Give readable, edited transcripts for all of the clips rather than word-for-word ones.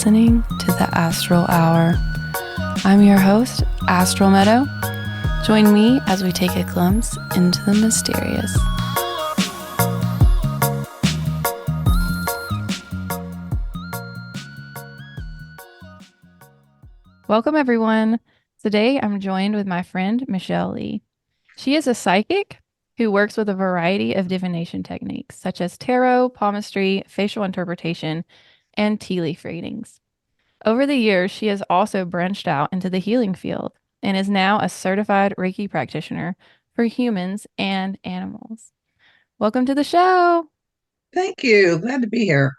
listening to the Astral Hour. I'm your host, Astral Meadow. Join me as we take a glimpse into the mysterious. Welcome, everyone. Today, I'm joined with my friend, Michelle Leigh. She is a psychic who works with a variety of divination techniques, such as tarot, palmistry, facial interpretation, and tea leaf readings. Over the years, she has also branched out into the healing field and is now a certified Reiki practitioner for humans and animals. Welcome to the show. Thank you. Glad to be here.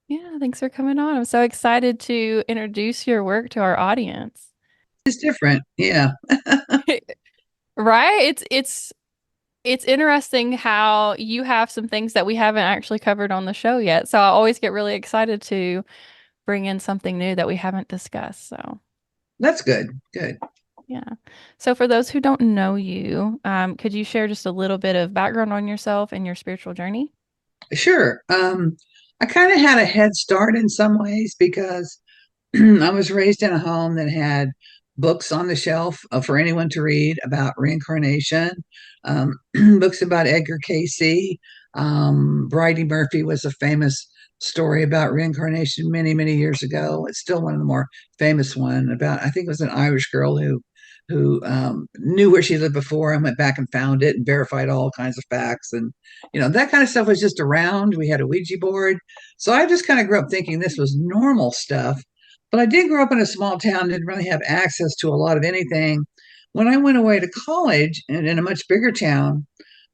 Yeah, thanks for coming on. I'm so excited to introduce your work to our audience. It's different. Yeah. Right? It's interesting how you have some things that we haven't actually covered on the show yet. So I always get really excited to bring in something new that we haven't discussed. So That's good. Good. yeah. So for those who don't know you, could you share just a little bit of background on yourself and your spiritual journey? Sure. I kind of had a head start in some ways because I was raised in a home that had books on the shelf for anyone to read about reincarnation, books about Edgar Casey. Bridie Murphy was a famous story about reincarnation many, many years ago. It's still one of the more famous one about, I think it was an Irish girl who knew where she lived before and went back and found it and verified all kinds of facts. And, that kind of stuff was just around. We had a Ouija board. So I just kind of grew up thinking this was normal stuff. But I did grow up in a small town, didn't really have access to a lot of anything. When I went away to college and in a much bigger town,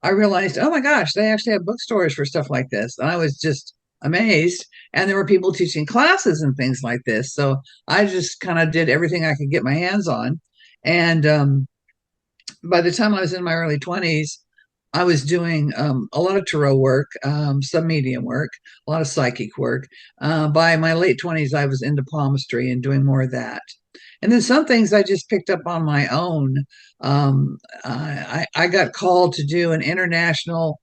I realized, oh my gosh, they actually have bookstores for stuff like this. And I was just amazed. And there were people teaching classes and things like this. So I just kind of did everything I could get my hands on. And by the time I was in my early 20s, I was doing a lot of tarot work, some medium work, a lot of psychic work. By my late 20s, I was into palmistry and doing more of that. And then some things I just picked up on my own. I got called to do an international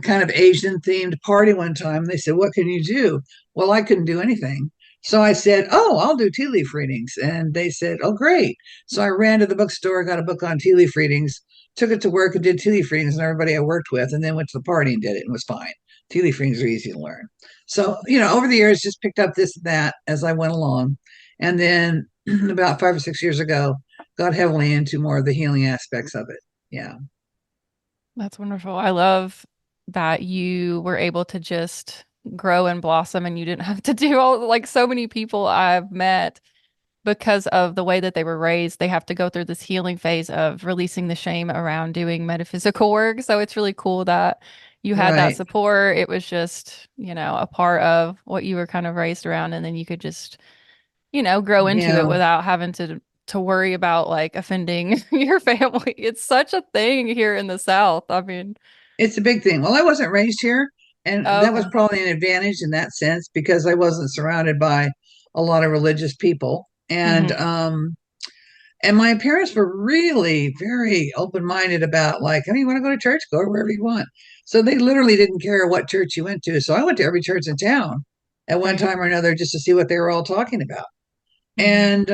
kind of Asian themed party one time. They said, "What can you do?" Well, I couldn't do anything. So I said, "Oh, I'll do tea leaf readings." And they said, "Oh, great." So I ran to the bookstore, got a book on tea leaf readings, took it to work and did tea leaf readings and everybody I worked with, and then went to the party and did it and was fine. Tea leaf readings are easy to learn. So, over the years, just picked up this and that as I went along. And then about 5 or 6 years ago, got heavily into more of the healing aspects of it. Yeah. That's wonderful. I love that you were able to just grow and blossom and you didn't have to do all like so many people I've met because of the way that they were raised, they have to go through this healing phase of releasing the shame around doing metaphysical work. So it's really cool that you had that Right. support. It was just, a part of what you were kind of raised around, and then you could just, grow into it Yeah. without having to worry about like offending your family. It's such a thing here in the South. I mean, It's a big thing. Well, I wasn't raised here, and that was okay. probably an advantage in that sense because I wasn't surrounded by a lot of religious people. Hmm. And my parents were really very open-minded about like, I mean, you want to go to church, go wherever you want. So they literally didn't care what church you went to. So I went to every church in town at one Right. time or another just to see what they were all talking about. Hmm. And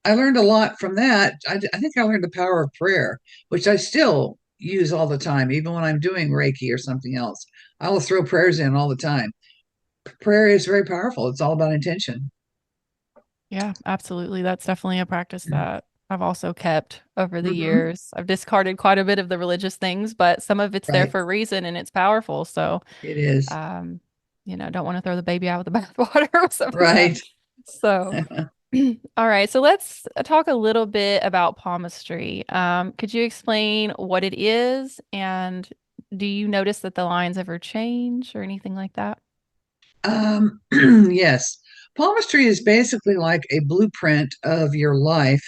I learned a lot from that. I think I learned the power of prayer, which I still use all the time, even when I'm doing Reiki or something else. I will throw prayers in all the time. Prayer is very powerful. It's all about intention. Yeah, absolutely. That's definitely a practice that I've also kept over the Mm-hmm. years. I've discarded quite a bit of the religious things, but some of it's there Right. for a reason and it's powerful. So, It is. um, don't want to throw the baby out with the bathwater or something like that. Right. So, all right. So let's talk a little bit about palmistry. Could you explain what it is, and do you notice that the lines ever change or anything like that? Yes. Palmistry is basically like a blueprint of your life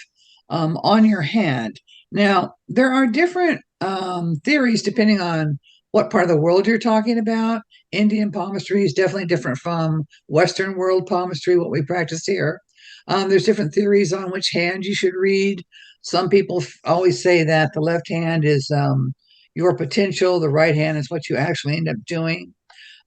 on your hand. Now, there are different theories depending on what part of the world you're talking about. Indian palmistry is definitely different from Western world palmistry, what we practice here. There's different theories on which hand you should read. Some people always say that the left hand is your potential, the right hand is what you actually end up doing.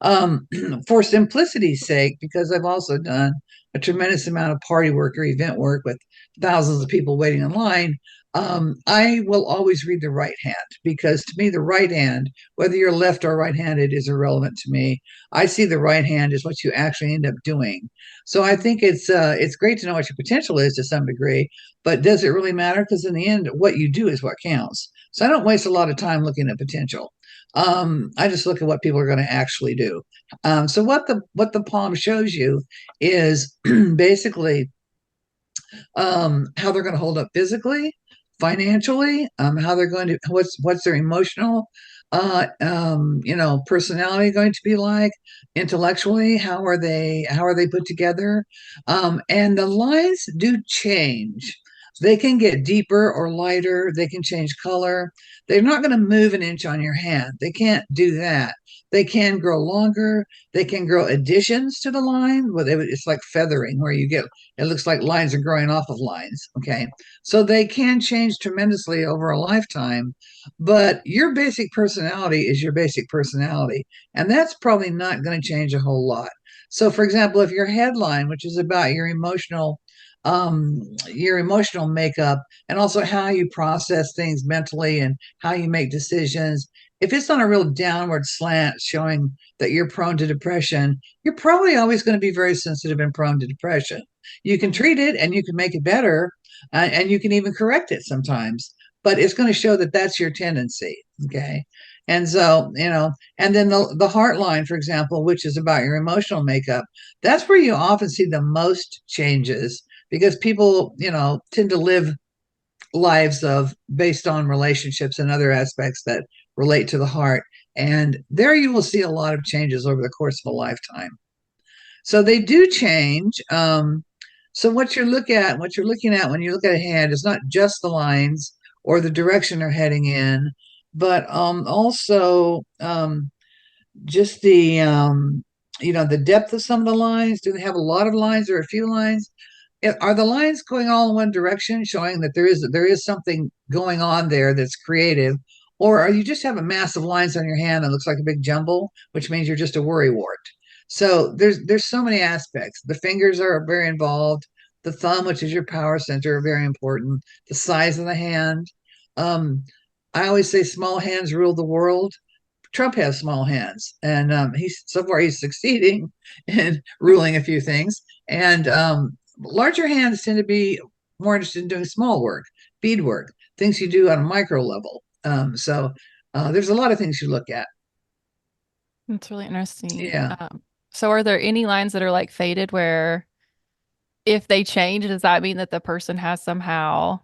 For simplicity's sake, because I've also done a tremendous amount of party work or event work with thousands of people waiting in line, I will always read the right hand because to me, the right hand, whether you're left or right handed, is irrelevant to me. I see the right hand as what you actually end up doing. So I think it's great to know what your potential is to some degree, but does it really matter? Because in the end, what you do is what counts. So I don't waste a lot of time looking at potential. I just look at what people are going to actually do. So what the palm shows you is basically how they're going to hold up physically, financially, how they're going to what's their emotional personality going to be like, intellectually, how are they put together, and the lines do change. They can get deeper or lighter. They can change color. They're not going to move an inch on your hand. They can't do that. They can grow longer. They can grow additions to the line. It's like feathering, where you get it looks like lines are growing off of lines. Okay. So they can change tremendously over a lifetime, but your basic personality is your basic personality. And that's probably not going to change a whole lot. So, for example, if your headline, which is about your emotional makeup and also how you process things mentally and how you make decisions, if it's on a real downward slant showing that you're prone to depression, you're probably always going to be very sensitive and prone to depression. You can treat it and you can make it better, and you can even correct it sometimes, but it's going to show that that's your tendency. Okay. And so, and then the heart line, for example, which is about your emotional makeup, that's where you often see the most changes because people, tend to live lives of based on relationships and other aspects that relate to the heart. And there you will see a lot of changes over the course of a lifetime. So they do change. So what you're looking at when you look at a hand is not just the lines or the direction they're heading in, but also just the depth of some of the lines. Do they have a lot of lines or a few lines? Are the lines going all in one direction, showing that there is something going on there that's creative, or are you just have a massive lines on your hand that looks like a big jumble, which means you're just a worrywart? So there's so many aspects. The fingers are very involved. The thumb, which is your power center, are very important. The size of the hand. Um, I always say small hands rule the world. Trump has small hands, and he's so far he's succeeding in ruling a few things. And larger hands tend to be more interested in doing small work, beadwork, things you do on a micro level. So there's a lot of things you look at. It's really interesting. Yeah. So are there any lines that are like faded where if they change, does that mean that the person has somehow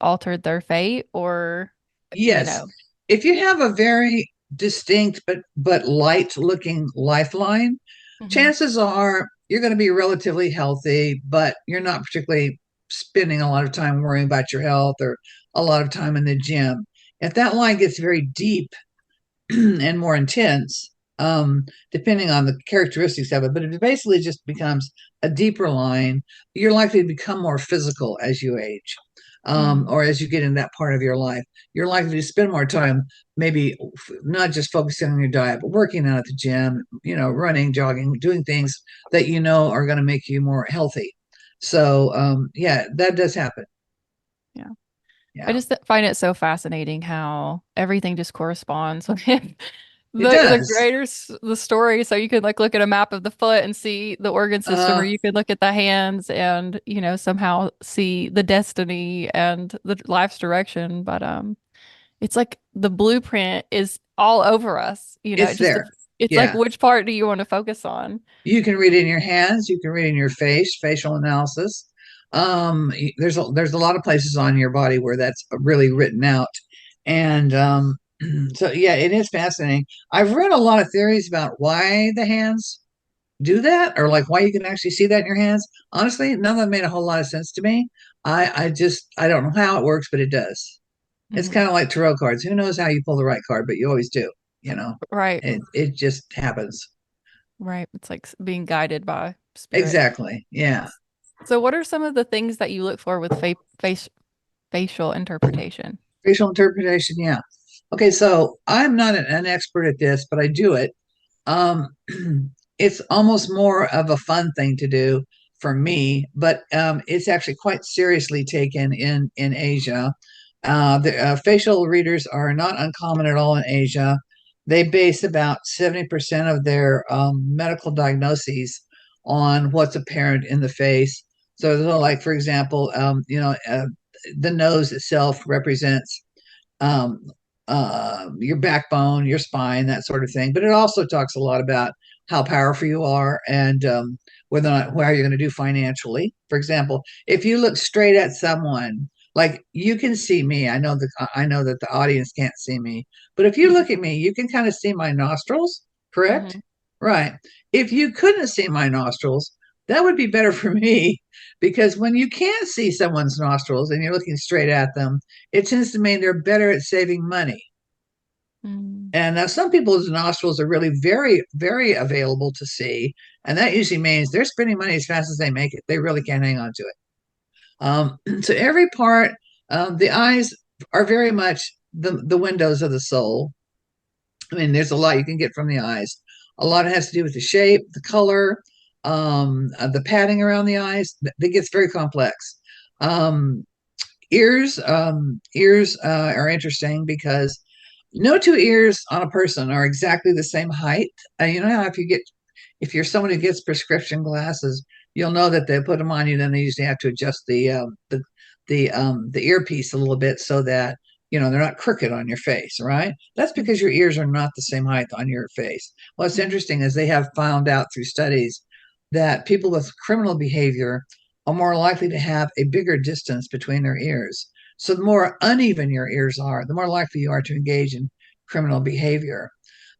altered their fate or, you Yes. know? If you have a very distinct but light looking lifeline, Hmm. chances are you're going to be relatively healthy, but you're not particularly spending a lot of time worrying about your health or a lot of time in the gym. If that line gets very deep and more intense, depending on the characteristics of it. But if it basically just becomes a deeper line, you're likely to become more physical as you age. Mm. Or as you get in that part of your life, you're likely to spend more time, maybe not just focusing on your diet, but working out at the gym, running, jogging, doing things that are going to make you more healthy. So, yeah, that does happen. Yeah. I Yeah, just find it so fascinating how everything just corresponds with it the does. greater the story. So you could like look at a map of the foot and see the organ system, or Uh, you could look at the hands and somehow see the destiny and the life's direction. But it's like the blueprint is all over us. it's there. It's like Yeah. which part do you want to focus on? You can read in your hands. You can read in your face, facial analysis. There's a lot of places on your body where that's really written out, and so yeah, it is fascinating. I've read a lot of theories about why the hands do that, or like why you can actually see that in your hands. Honestly, none of them made a whole lot of sense to me. I don't know how it works, but it does. It's Hmm. kind of like tarot cards. Who knows how you pull the right card, but you always do. You know, Right, it just happens. right. It's like being guided by spirit. Exactly. Yeah. So, what are some of the things that you look for with facial interpretation? Facial interpretation, yeah. Okay, so I'm not an expert at this, but I do it. Um, it's almost more of a fun thing to do for me, but it's actually quite seriously taken in Asia. The facial readers are not uncommon at all in Asia. They base about 70% of their medical diagnoses on what's apparent in the face. So, like for example, the nose itself represents um, your backbone, your spine, that sort of thing. But it also talks a lot about how powerful you are and whether or not how you're going to do financially. For example, if you look straight at someone, like you can see me, I know that the audience can't see me, but if you look at me, you can kind of see my nostrils, correct? Mm-hmm. Right. If you couldn't see my nostrils, that would be better for me because when you can't see someone's nostrils and you're looking straight at them, it tends to mean they're better at saving money. Mm-hmm. And now some people's nostrils are really very, very available to see. And that usually means they're spending money as fast as they make it. They really can't hang on to it. So every part, the eyes are very much the windows of the soul. I mean, there's a lot you can get from the eyes. A lot has to do with the shape, the color, the padding around the eyes. That gets very complex. Um, ears are interesting because no two ears on a person are exactly the same height. You know how if you're someone who gets prescription glasses, you'll know that they put them on you. Then they usually have to adjust the earpiece a little bit so that they're not crooked on your face, right? That's because your ears are not the same height on your face. What's interesting is they have found out through studies that people with criminal behavior are more likely to have a bigger distance between their ears. So the more uneven your ears are, the more likely you are to engage in criminal behavior.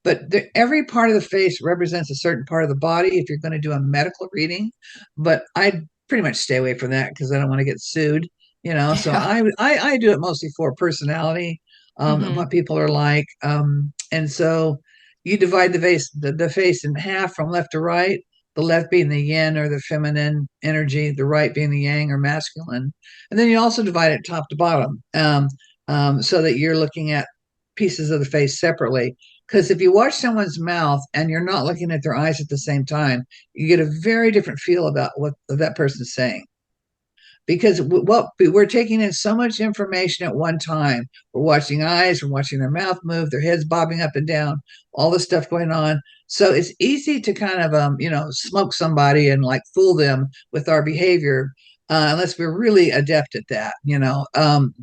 But every part of the face represents a certain part of the body if you're going to do a medical reading. But I pretty much stay away from that because I don't want to get sued. So Yeah. I do it mostly for personality, Mm-hmm. what people are like, and so you divide the face in half from left to right. The left being the yin or the feminine energy, the right being the yang or masculine, and then you also divide it top to bottom, so that you're looking at pieces of the face separately. Because if you watch someone's mouth and you're not looking at their eyes at the same time, you get a very different feel about what that person's saying because what we're taking in so much information at one time. We're watching eyes, we're watching their mouth move, their heads bobbing up and down, all this stuff going on. So it's easy to kind of smoke somebody and like fool them with our behavior, unless we're really adept at that,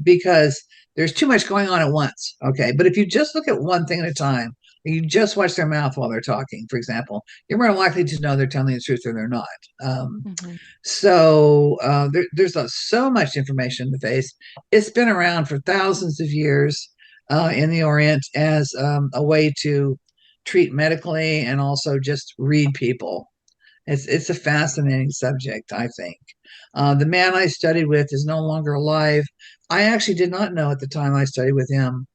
because there's too much going on at once. Okay, but if you just look at one thing at a time, you just watch their mouth while they're talking, for example, you're more likely to know they're telling the truth or they're not. Um, Mm-hmm. there's so much information in the face. It's been around for thousands of years in the Orient as a way to treat medically and also just read people. It's a fascinating subject, I think. The man I studied with is no longer alive. I actually did not know at the time I studied with him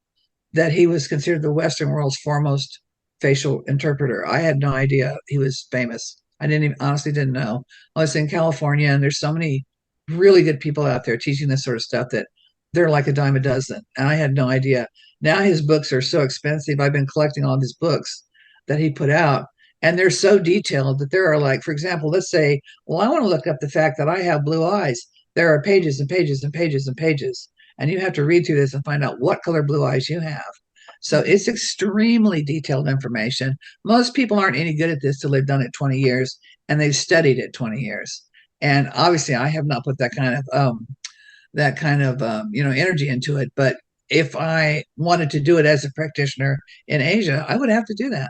that he was considered the Western world's foremost facial interpreter. I had no idea he was famous. I didn't even honestly didn't know. I was in California, and there's so many really good people out there teaching this sort of stuff that they're like a dime a dozen, and I had no idea. Now his books are so expensive. I've been collecting all of his books that he put out, and they're so detailed that there are like, for example, let's say, well, I want to look up the fact that I have blue eyes. There are pages and pages and pages and pages and you have to read through this and find out what color blue eyes you have. So Mm-hmm. it's extremely detailed information. Most people aren't any good at this till they've done it 20 years and they've studied it 20 years. And obviously, I have not put that kind of energy into it. But if I wanted to do it as a practitioner in Asia, I would have to do that.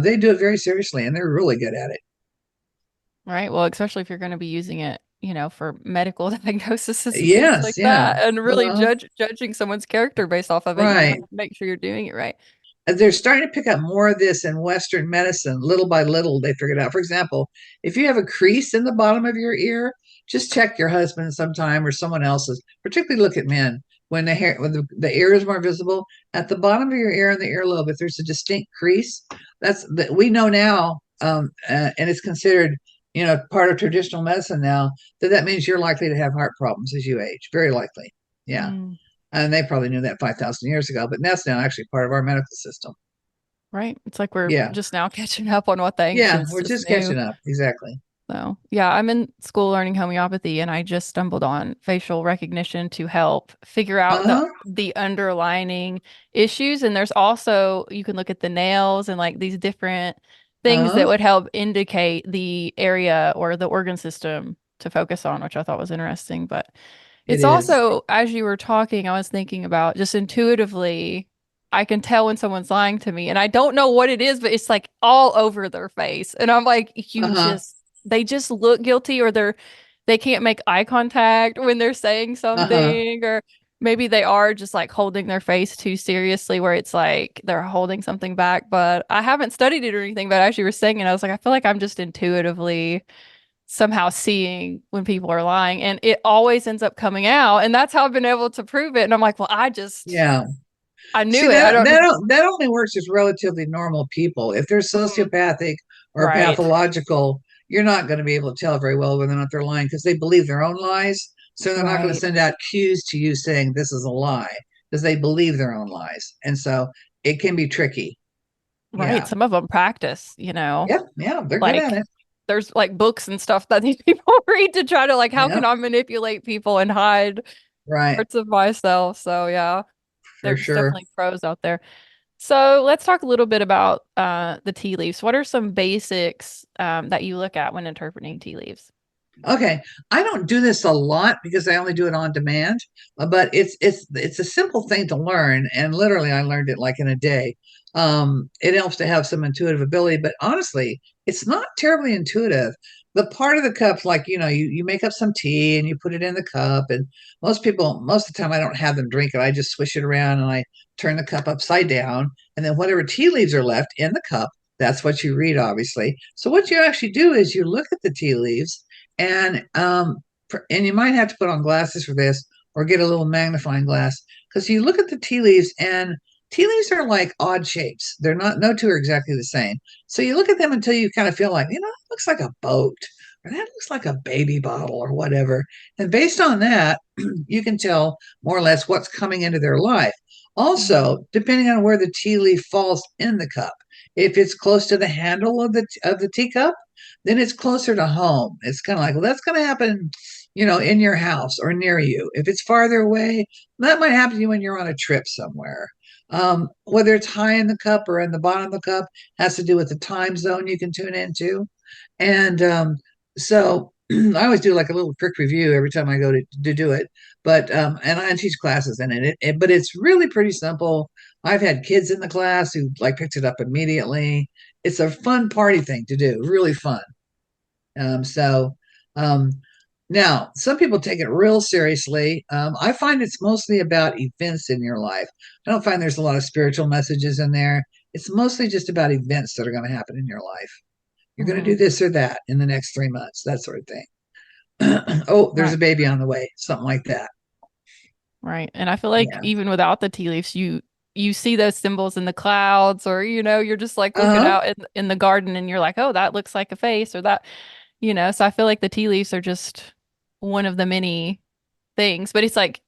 They do it very seriously, and they're really good at it. Right. Well, especially if you're going to be using it, for medical diagnoses and things Yes, like yeah. that, and really Uh, judging someone's character based off of it, you have right. to make sure you're doing it right. They're starting to pick up more of this in Western medicine. Little by little, they figured out. For example, if you have a crease in the bottom of your ear, just check your husband sometime or someone else's. Particularly look at men when the ear is more visible at the bottom of your ear and the earlobe. If there's a distinct crease, that's that we know now, and it's considered part of traditional medicine now that means you're likely to have heart problems as you age. Very likely, yeah. Mm, And they probably knew that 5,000 years ago, but that's now actually part of our medical system. Right. It's like we're Yeah. just now catching up on what the Yeah. ancients We're just just knew. catching up. Exactly. So, yeah, I'm in school learning homeopathy and I just stumbled on facial recognition to help figure out Uh-huh. the underlining issues. And there's also, you can look at the nails and like these different things that Uh-huh. would help indicate the area or the organ system to focus on, which I thought was interesting. But It it's is. also, as you were talking, I was thinking about just intuitively, I can tell when someone's lying to me and I don't know what it is, but it's like all over their face. And I'm like, Uh-huh. they just look guilty or they can't make eye contact when they're saying Uh-huh. something, or maybe they are just like holding their face too seriously where it's like they're holding something back. But I haven't studied it or anything, but as you were saying it, I was like, I feel like I'm just intuitively somehow seeing when people are lying and it always ends up coming out. And that's how I've been able to prove it. And I'm like, well, Yeah. I See knew it. I that don't know. that only works with relatively normal people. If they're Mhm. sociopathic or Right. pathological, you're not going to be able to tell very well whether or not they're lying because they believe their own lies. So they're not going to Right. send out cues to you saying this is a lie because they believe their own lies. And so it can be tricky. Right. Yeah. Some of them practice, Yep. Yeah. They're good at like it. there's like books and stuff that these people read to try to like, how can Yep. I manipulate people and hide Right. parts of myself? So yeah, For there's sure. definitely pros out there. So let's talk a little bit about the tea leaves. What are some basics that you look at when interpreting tea leaves? Okay, I don't do this a lot because I only do it on demand, but it's a simple thing to learn, and literally I learned it like in a day. It helps to have some intuitive ability, but honestly, it's not terribly intuitive. The part of the cup, like you make up some tea and you put it in the cup, and most of the time I don't have them drink it. I just swish it around and I turn the cup upside down, and then whatever tea leaves are left in the cup, that's what you read, obviously. So what you actually do is you look at the tea leaves and you might have to put on glasses for this or get a little magnifying glass because you look at the tea leaves and tea leaves are like odd shapes. They're not no two are exactly the same. So you look at them until you kind of feel like, it looks like a boat or that looks like a baby bottle or whatever. And based on that, you can tell more or less what's coming into their life. Mhm. Also, depending on where the tea leaf falls in the cup, if it's close to the handle of the teacup, then it's closer to home. It's kind of like, well, that's going to happen, in your house or near you. If it's farther away, that might happen to you when you're on a trip somewhere. Whether it's high in the cup or in the bottom of the cup has to do with the time zone you can tune into. And so I always do like a little quick review every time I go to do it. But and I teach classes in it, but it's really pretty simple. I've had kids in the class who like picked it up immediately. It's a fun party thing to do, really fun. So um, now some people take it real seriously. I find it's mostly about events in your life. I don't find there's a lot of spiritual messages in there. It's mostly just about events that are going to happen in your life. You're going to do Mhm. this or that in the next 3 months, that sort of thing. Oh, there's a Right. baby on the way, something like that. Right. And I feel like Yeah. even without the tea leaves, you see those symbols in the clouds, or you're just like Uh looking huh. out in the garden and you're like, oh, that looks like a face or that, so I feel like the tea leaves are just one of the many things, but it's like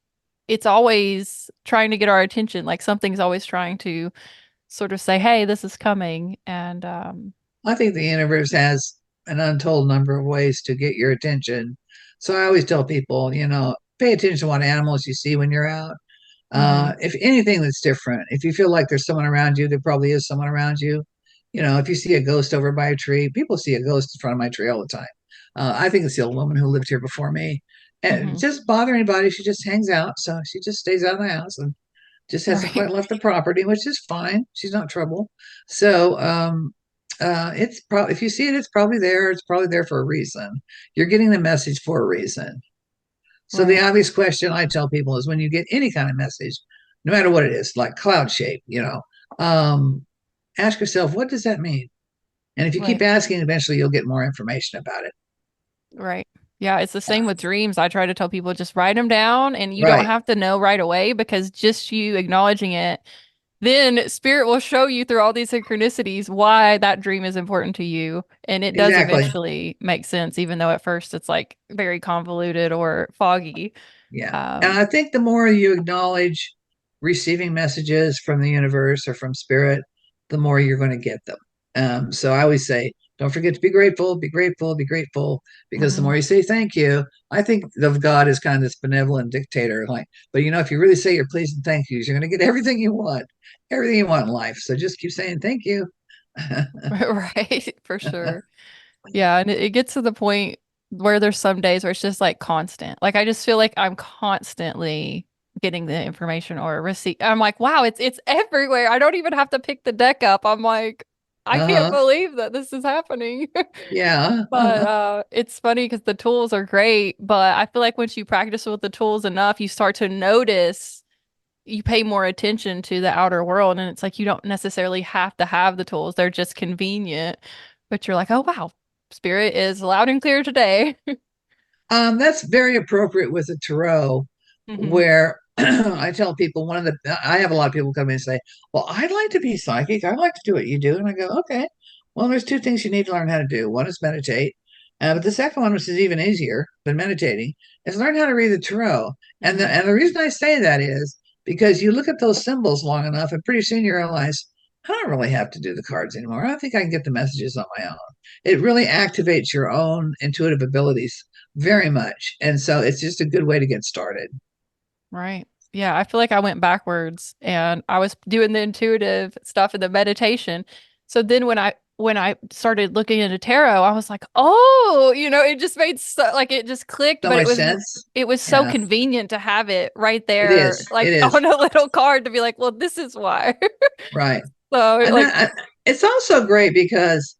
it's always trying to get our attention. Like something's always trying to sort of say, hey, this is coming. And I think the universe has an untold number of ways to get your attention. So I always tell people, pay attention to what animals you see when you're out. mhm, If anything that's different, if you feel like there's someone around you, there probably is someone around you. If you see a ghost over by a tree, people see a ghost in front of my tree all the time. I think it's the old woman who lived here before me. And it mhm, just bother anybody. She just hangs out. So she just stays out of the house and just hasn't right, quite left the property, which is fine. She's not trouble. So it's probably if you see it, it's probably there. It's probably there for a reason. You're getting the message for a reason. So the right, obvious question I tell people is when you get any kind of message, no matter what it is, like cloud shape, um, ask yourself, what does that mean? And if you keep right, asking, eventually you'll get more information about it. right. Yeah, it's the Yeah. same with dreams. I try to tell people just write them down and you don't Right. have to know right away because just you acknowledging it, then spirit will show you through all these synchronicities why that dream is important to you. And it does Exactly. eventually make sense, even though at first it's like very convoluted or foggy. Yeah. And Um, I think the more you acknowledge receiving messages from the universe or from spirit, the more you're going to get them. So I always say, don't forget to be grateful, be grateful, be grateful, because the Hmm. more you say thank you, I think of God as kind of this benevolent dictator. Like, but if you really say your please and thank yous, you're going to get everything you want in life. So just keep saying thank you. Right, for sure. Yeah, and it gets to the point where there's some days where it's just like constant. Like I just feel like I'm constantly getting the information or receipt. I'm like, wow, it's everywhere. I don't even have to pick the deck up. I'm like, I can't Uh-huh. believe that this is happening. Yeah. But it's funny because the tools are great, but I feel like once you practice with the tools enough, you start to notice you pay more attention to the outer world, and it's like you don't necessarily have to have the tools. They're just convenient. But you're like, oh wow, spirit is loud and clear today. That's very appropriate with the tarot, Hmm. where I tell people I have a lot of people come in and say, well, I'd like to be psychic. I'd like to do what you do. And I go, okay, well, there's two things you need to learn how to do. One is meditate. But the second one, which is even easier than meditating, is learn how to read the tarot. And Hmm. the reason I say that is because you look at those symbols long enough, and pretty soon you realize, I don't really have to do the cards anymore. I think I can get the messages on my own. It really activates your own intuitive abilities very much. And so it's just a good way to get started. Right. Yeah, I feel like I went backwards and I was doing the intuitive stuff and the meditation. So then when I started looking into tarot, I was like, "Oh, it just made like it just clicked, So but much sense. it was so Yeah, convenient to have it right it there is. It like is. on a little card to be like, "Well, this is why." Right. So, And like, it's also great because,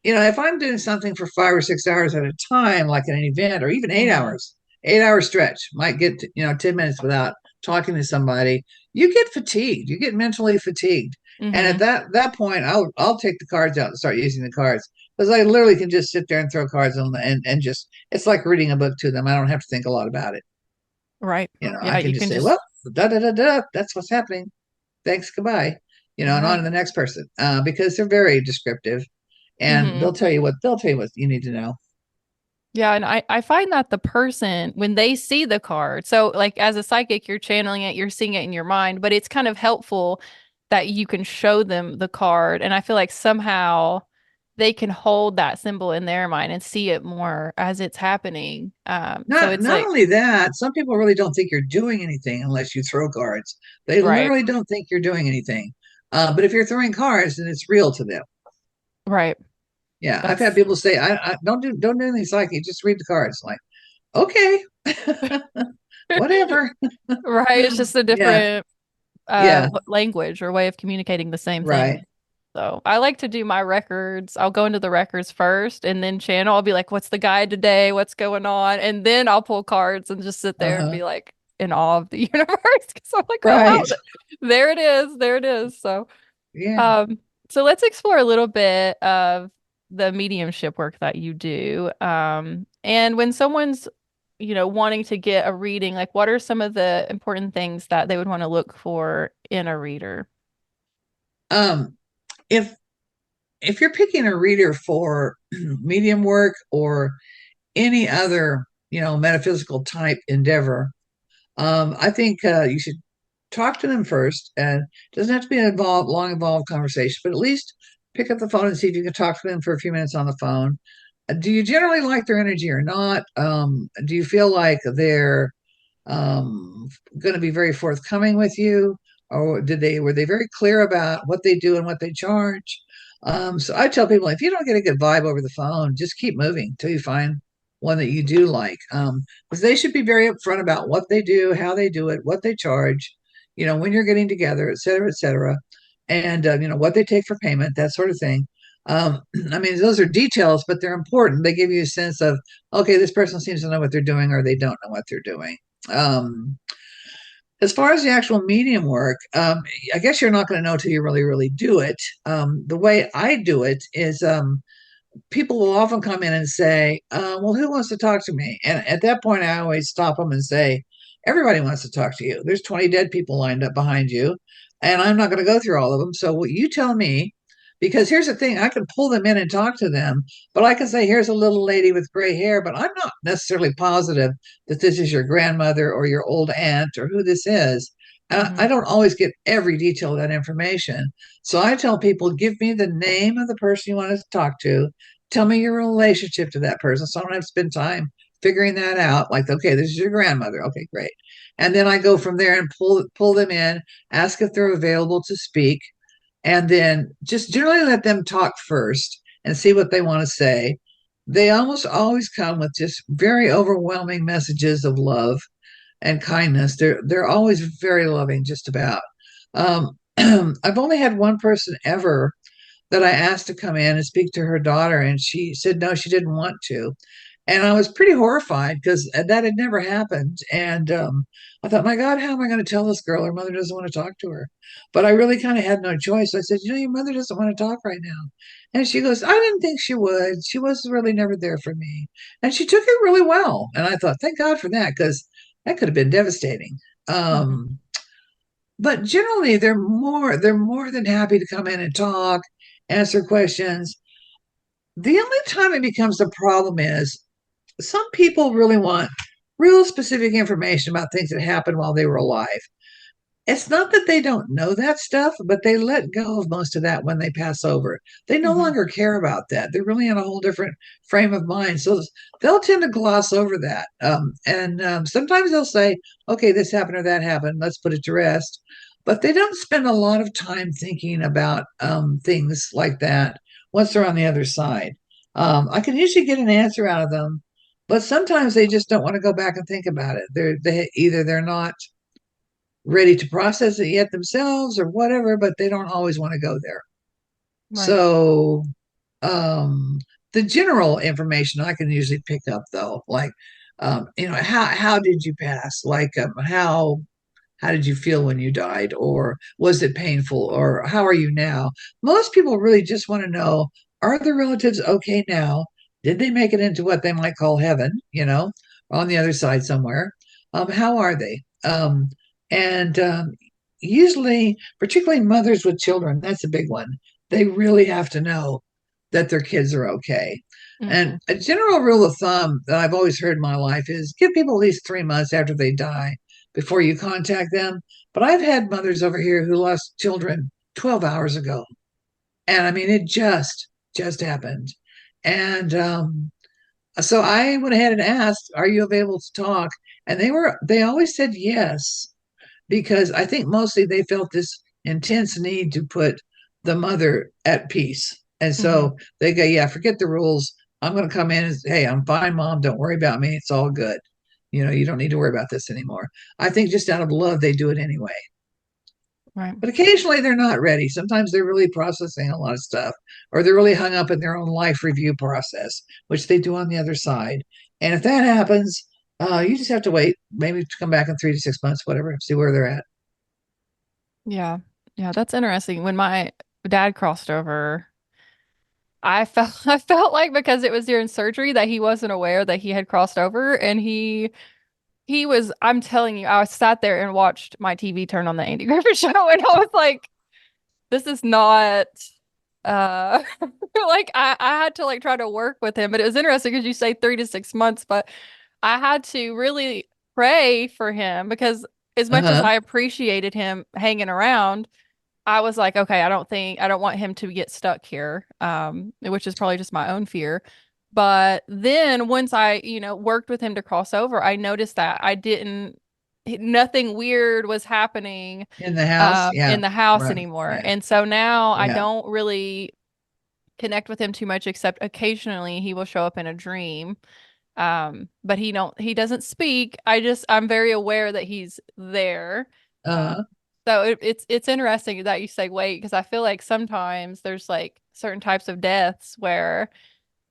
if I'm doing something for 5 or 6 hours at a time, like an event, or even eight mhm, hours, 8 hour stretch, might get, 10 minutes without talking to somebody, you get fatigued. You get mentally fatigued. And at mhm, that point, I'll take the cards out and start using the cards because I literally can just sit there and throw cards on and just, it's like reading a book to them. I don't have to think a lot about it. right. I Yeah, can you just can say, just well, da da da da, that's what's happening. Thanks, goodbye. And on to right. the next person, because they're very descriptive, and Mhm. they'll tell you what you need to know. Yeah, and I find that the person, when they see the card, so like as a psychic, you're channeling it, you're seeing it in your mind, but it's kind of helpful that you can show them the card. And I feel like somehow they can hold that symbol in their mind and see it more as it's happening. So Not it's not like, only that, some people really don't think you're doing anything unless you throw cards. They right, literally don't think you're doing anything. But if you're throwing cards, then it's real to them. right. Yeah, I've had That's people say, I don't do anything psychic, just read the cards. Like, okay, whatever. right. It's just a Yeah, different yeah, language or way of communicating the same thing. right. So I like to do my records. I'll go into the records first and then channel. I'll be like, what's the guide today? What's going on? And then I'll pull cards and just sit there and Uh-huh. be like in awe of the universe. Cause I'm like, oh wow, Right. there it is. There it is. So Yeah. um so let's explore a little bit of the mediumship work that you do. And when someone's, wanting to get a reading, like what are some of the important things that they would want to look for in a reader? Um, if if you're picking a reader for medium work or any other, metaphysical type endeavor, I think you should talk to them first. And it doesn't have to be an long involved conversation, but at least pick up the phone and see if you can talk to them for a few minutes on the phone. Do you generally like their energy or not? Do you feel like they're going to be very forthcoming with you, or were they very clear about what they do and what they charge? So I tell people, if you don't get a good vibe over the phone, just keep moving till you find one that you do like, because they should be very upfront about what they do, how they do it, what they charge, when you're getting together, et cetera, and what they take for payment, that sort of thing. I mean, those are details, but they're important. They give you a sense of, okay, this person seems to know what they're doing, or they don't know what they're doing. Um, as far as the actual medium work, I guess you're not going to know till you really, really do it. The way I do it is, people will often come in and say, well, who wants to talk to me? And at that point, I always stop them and say, everybody wants to talk to you. There's 20 dead people lined up behind you, and I'm not going to go through all of them. So what you tell me, because here's the thing, I can pull them in and talk to them, but I can say, here's a little lady with gray hair, but I'm not necessarily positive that this is your grandmother or your old aunt or who this is. I Hmm. don't always get every detail of that information. So I tell people, give me the name of the person you want to talk to. Tell me your relationship to that person. So I don't have to spend time figuring that out. Like, okay, this is your grandmother. Okay, great. And then I go from there and pull them in, ask if they're available to speak, and then just generally let them talk first and see what they want to say. They almost always come with just very overwhelming messages of love and kindness. They're always very loving, just about. I've only had one person ever that I asked to come in and speak to her daughter, and she said no, she didn't want to. And I was pretty horrified because that had never happened. And I thought, my God, how am I going to tell this girl her mother doesn't want to talk to her? But I really kind of had no choice. I said, your mother doesn't want to talk right now. And she goes, I didn't think she would. She was really never there for me. And she took it really well. And I thought, thank God for that, because that could have been devastating. Hmm. Um, but generally, they're more than happy to come in and talk, answer questions. The only time it becomes a problem is some people really want real specific information about things that happened while they were alive. It's not that they don't know that stuff, but they let go of most of that when they pass over. They no Hmm. longer care about that. They're really in a whole different frame of mind. So they'll tend to gloss over that. And sometimes they'll say, okay, this happened or that happened. Let's put it to rest. But they don't spend a lot of time thinking about things like that once they're on the other side. I can usually get an answer out of them, but sometimes they just don't want to go back and think about it. Either they're not ready to process it yet themselves or whatever, but they don't always want to go there. Right. So um, the general information I can usually pick up though, like how did you pass? Like how did you feel when you died, or was it painful, or how are you now? Most people really just want to know, are the relatives okay now? Did they make it into what they might call heaven, on the other side somewhere? How are they? And Usually, particularly mothers with children, that's a big one. They really have to know that their kids are okay. And Hmm. a general rule of thumb that I've always heard in my life is give people at least 3 months after they die before you contact them. But I've had mothers over here who lost children 12 hours ago. And I mean, it just happened. And So I went ahead and asked, are you available to talk? And they always said yes, because I think mostly they felt this intense need to put the mother at peace. And Hmm. so they go, yeah, forget the rules. I'm going to come in and say, hey, I'm fine, mom. Don't worry about me. It's all good. You don't need to worry about this anymore. I think just out of love, they do it anyway. Right. But occasionally they're not ready. Sometimes they're really processing a lot of stuff, or they're really hung up in their own life review process, which they do on the other side. And if that happens, you just have to wait, maybe to come back in 3 to 6 months, whatever, see where they're at. Yeah. Yeah, that's interesting. When my dad crossed over, I felt I felt like because it was during surgery that he wasn't aware that he had crossed over and he was I'm telling you, I sat there and watched my TV turn on the Andy Griffith show and I was like, this is not uh like I had to like try to work with him. But it was interesting because you say 3 to 6 months, but I had to really pray for him because as Uh much as huh. I appreciated him hanging around, I was like, okay, I don't want him to get stuck here, which is probably just my own fear. But then once I, worked with him to cross over, I noticed that nothing weird was happening In the house. Yeah. in the house Right. anymore. Yeah. And so now I Yeah. don't really connect with him too much, except occasionally he will show up in a dream. But he doesn't speak. I'm very aware that he's there. Uh, Uh, so it's interesting that you say wait, because I feel like sometimes there's like certain types of deaths where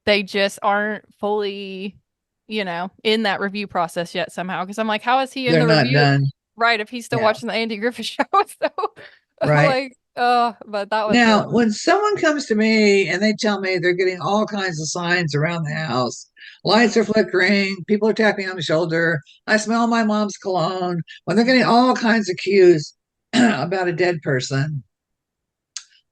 they just aren't fully, in that review process yet somehow. Because I'm like, how is he in they're the not review? done. Right, if he's still Yeah. watching the Andy Griffith show. So I'm Right. like, oh, but that was Now, when someone comes to me and they tell me they're getting all kinds of signs around the house, lights mhm, are flickering, people are tapping on the shoulder, I smell my mom's cologne, when they're getting all kinds of cues about a dead person,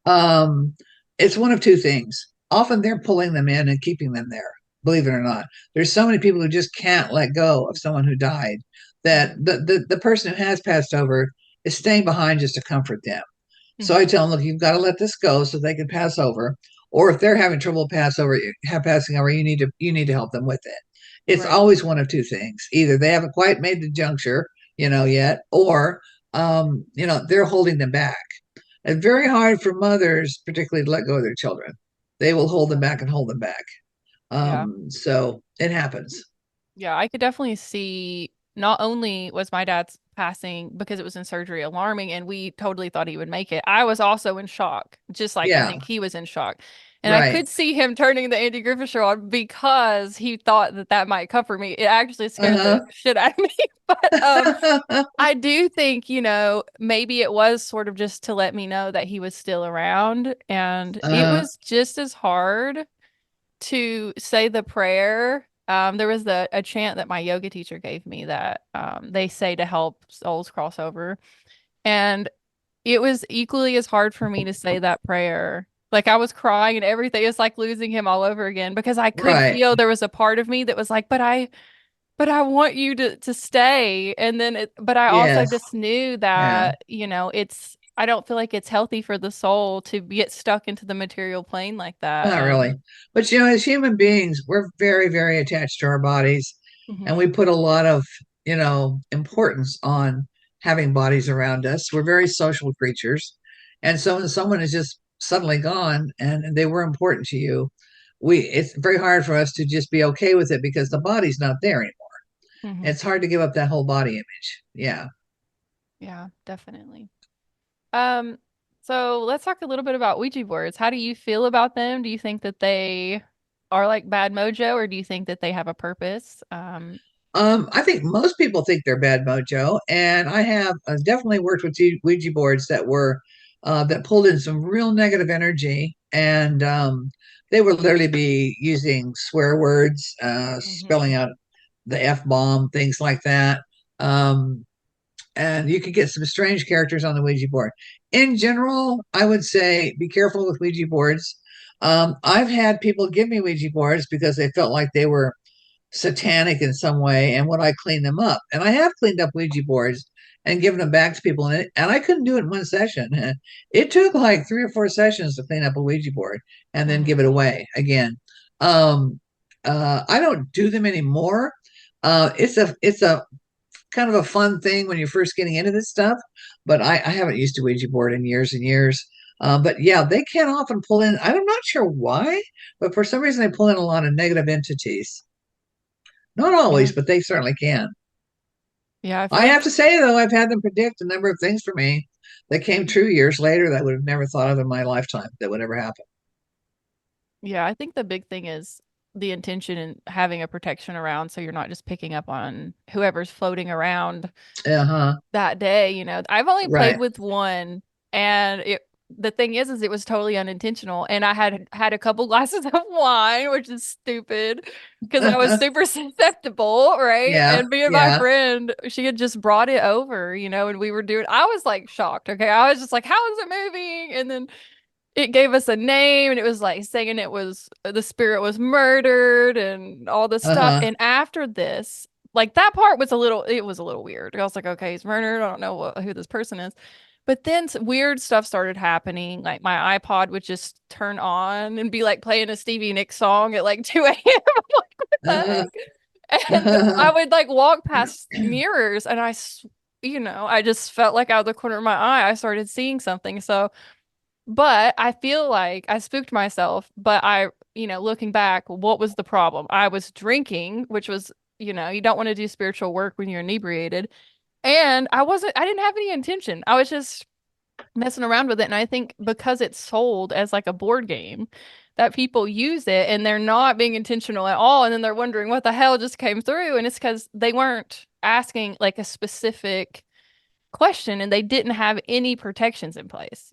um, it's one of two things. Often they're pulling them in and keeping them there, believe it or not. There's so many people who just can't let go of someone who died that mhm, the person who has passed over is staying behind just to comfort them. So I Hmm. tell them, look, you've got to let this go so they can pass over. Or if they're having trouble passing over, you need to help them with it. It's Right. always one of two things: either they haven't quite made the juncture, yet, or they're holding them back. It's very hard for mothers, particularly, to let go of their children. They will hold them Yeah. back and hold them back. Yeah. So it happens. Yeah, I could definitely see not only was my dad's passing because it was in surgery alarming and we totally thought he would make it. I was also in shock, just like I Yeah, think he was in shock. And I right. could see him turning the Andy Griffith show on because he thought that that might comfort me. It actually scared the shit out of me. But Uh-huh. I do think, maybe it was sort of just to let me know that he was still around. And it uh, was just as hard to say the prayer. There was a chant that my yoga teacher gave me that they say to help souls cross over. And it was equally as hard for me to say that prayer. Like I was crying and everything. It's like losing him all over again because I could right. feel there was a part of me that was like, but I want you to stay. And then but I also Yes. just knew Yeah. that, I don't feel like it's healthy for the soul to get stuck into the material plane like that. Not really. And But as human beings, we're very, very attached to our bodies. And mhm, we put a lot of, importance on having bodies around us. We're very social creatures. And so when someone is just suddenly gone and they were important to you, it's very hard for us to just be okay with it because the body's not there anymore. mhm. It's hard to give up that whole body image. Yeah. Yeah, definitely. Um, so let's talk a little bit about Ouija boards. How do you feel about them? Do you think that they are like bad mojo, or do you think that they have a purpose? I think most people think they're bad mojo, and I have definitely worked with Ouija boards that pulled in some real negative energy, and they would literally be using swear words, spelling Mhm. out the f bomb, things like that. Um, and you could get some strange characters on the Ouija board. In general, I would say be careful with Ouija boards. I've had people give me Ouija boards because they felt like they were satanic in some way, and would I clean them up? And I have cleaned up Ouija boards and given them back to people, and I couldn't do it in one session. It took like 3 or 4 sessions to clean up a Ouija board and then give Mhm. it away again. I don't do them anymore. It's a kind of a fun thing when you're first getting into this stuff, but I haven't used a Ouija board in years and years. But yeah, they can often pull in. I'm not sure why, but for some reason they pull in a lot of negative entities. Not Yeah. always, but they certainly can. Yeah, I feel I like have to say, though, I've had them predict a number of things for me that came true years later that I would have never thought of in my lifetime that would ever happen. yeah, I think the big thing is the intention and having a protection around so you're not just picking up on whoever's floating around Uh huh. that day, I've only played Right. with one, and the thing is it was totally unintentional, and I had a couple glasses of wine, which is stupid because I was super susceptible, right? Yeah. And me and my Yeah. friend, she had just brought it over, and we were doing, I was like shocked, okay? I was just like, how is it moving? And then it gave us a name, and it was like saying it was the spirit was murdered and all this Uh stuff. huh. And after this, like that part was it was a little weird. I was like, okay, he's murdered. I don't know who this person is. But then weird stuff started happening. Like my iPod would just turn on and be like playing a Stevie Nicks song at like 2 a.m. I'm like, what the Uh heck? And I huh. would like walk past mirrors and I just felt like out of the corner of my eye, I started seeing something. But I feel like I spooked myself. But looking back, what was the problem? I was drinking, which was, you don't want to do spiritual work when you're inebriated. And I didn't have any intention. I was just messing around with it. And I think because it's sold as like a board game, that people use it and they're not being intentional at all. And then they're wondering what the hell just came through. And it's because they weren't asking like a specific question and they didn't have any protections in place.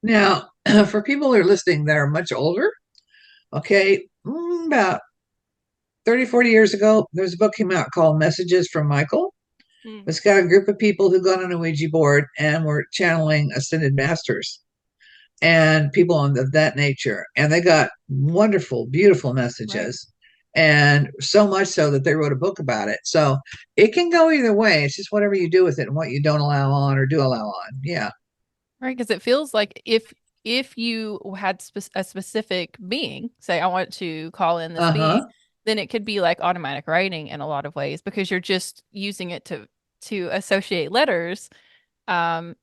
Now, for people who are listening that are much older, okay, about 30, 40 years ago, there's a book came out called Messages from Michael. Mm, It's got a group of people who got on a Ouija board and were channeling ascended masters and people of that nature. And they got wonderful, beautiful right. messages. and so much so that they wrote a book about it. So it can go either way. It's just whatever you do with it and what you don't allow on or do allow on. Yeah. Right, because it feels like if you had a specific being, say I want to call in this being, Uh-huh. then it could be like automatic writing in a lot of ways because you're just using it to associate letters. Um,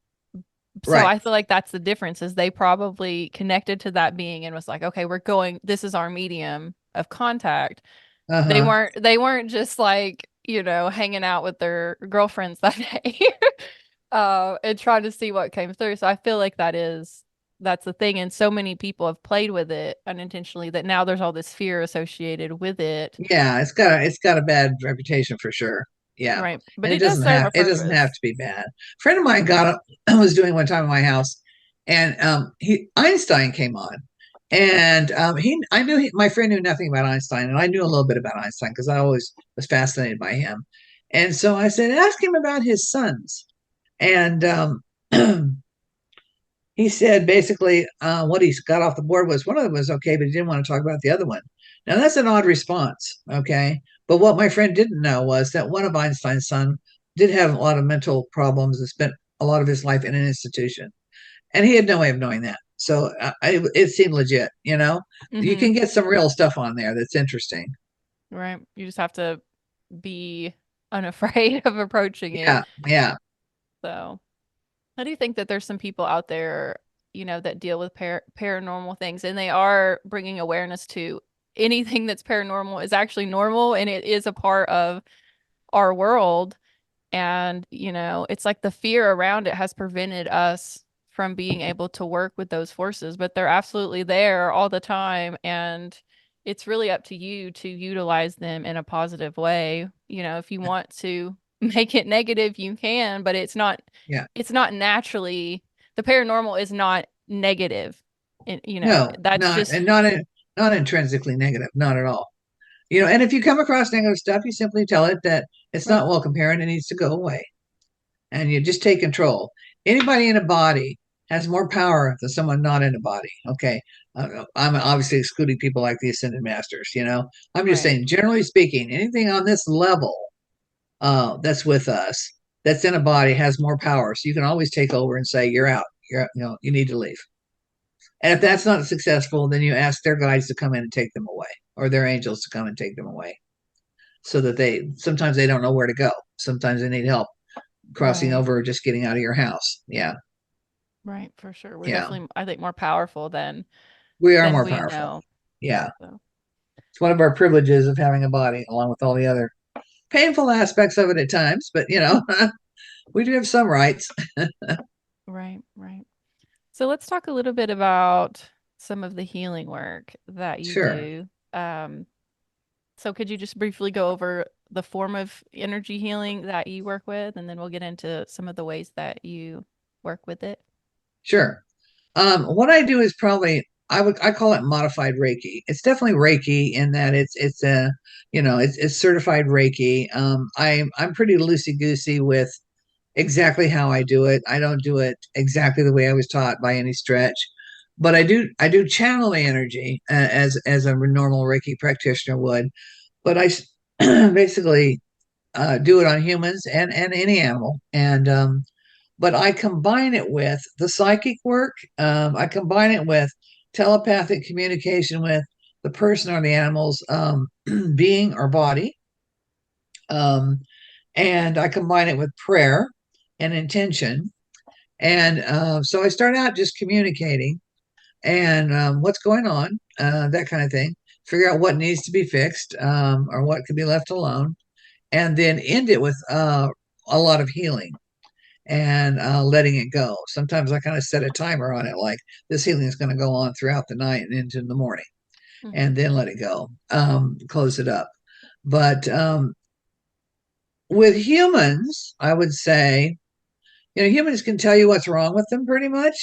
so Right. I feel like that's the difference is they probably connected to that being and was like, okay, we're going, this is our medium of contact. Uh-huh. They weren't just like, hanging out with their girlfriends that day. And trying to see what came through. So I feel like that's the thing. And so many people have played with it unintentionally that now there's all this fear associated with it. Yeah, it's got a bad reputation for sure. Yeah. Right. But And it does serve a it doesn't have purpose. to be bad. A friend of mine was doing one time in my house, and he Einstein came on. And my friend knew nothing about Einstein, and I knew a little bit about Einstein because I always was fascinated by him. And so I said, ask him about his sons. And he said basically what he got off the board was one of them was okay, but he didn't want to talk about the other one. Now that's an odd response, okay? But what my friend didn't know was that one of Einstein's son did have a lot of mental problems and spent a lot of his life in an institution, and he had no way of knowing that. So it seemed legit, you know. You Hmm. can get some real stuff on there that's interesting. Right. You just have to be unafraid of approaching it. Yeah, yeah, So I do think that there's some people out there, that deal with paranormal things and they are bringing awareness to anything that's paranormal is actually normal and it is a part of our world. And, it's like the fear around it has prevented us from being able to work with those forces, but they're absolutely there all the time. And it's really up to you to utilize them in a positive way. If you want to make it negative, you can, but yeah. it's not naturally, the paranormal is not negative. No, That's just not intrinsically negative, not at all. You know, and if you come across negative stuff, you simply tell it that it's right. not welcome here and it needs to go away. And you just take control. Anybody in a body has more power than someone not in a body. Okay. I'm obviously excluding people like the ascended masters, you know. I'm just Right. saying, generally speaking, anything on this level that's with us, that's in a body, has more power. So you can always take over and say, you're out. You need to leave. And if that's not successful, then you ask their guides to come in and take them away, or their angels to come and take them away, so that sometimes they don't know where to go. Sometimes they need help crossing Right. over or just getting out of your house. Yeah. Right. For sure. We're Yeah. definitely, I think, more powerful We are than more we powerful. know. Yeah. So, It's one of our privileges of having a body, along with all the other painful aspects of it at times, but we do have some rights. right. Right. So let's talk a little bit about some of the healing work that you Sure. do. So could you just briefly go over the form of energy healing that you work with, and then we'll get into some of the ways that you work with it? Sure. What I do is probably I call it modified Reiki. It's definitely Reiki in that it's a it's certified Reiki. I'm pretty loosey goosey with exactly how I do it. I don't do it exactly the way I was taught by any stretch, but I do channel the energy as a normal Reiki practitioner would. But I basically do it on humans and any animal, and but I combine it with the psychic work. I combine it with telepathic communication with the person or the animal's being or body. Um, and I combine it with prayer and intention. And so I start out just communicating and what's going on, that kind of thing. Figure out what needs to be fixed or what could be left alone, and then end it with a lot of healing and letting it go. Sometimes I kind of set a timer on it, like this healing is going to go on throughout the night and into the morning, Hmm. and then let it go, close it up. But with humans, I would say, humans can tell you what's wrong with them pretty much.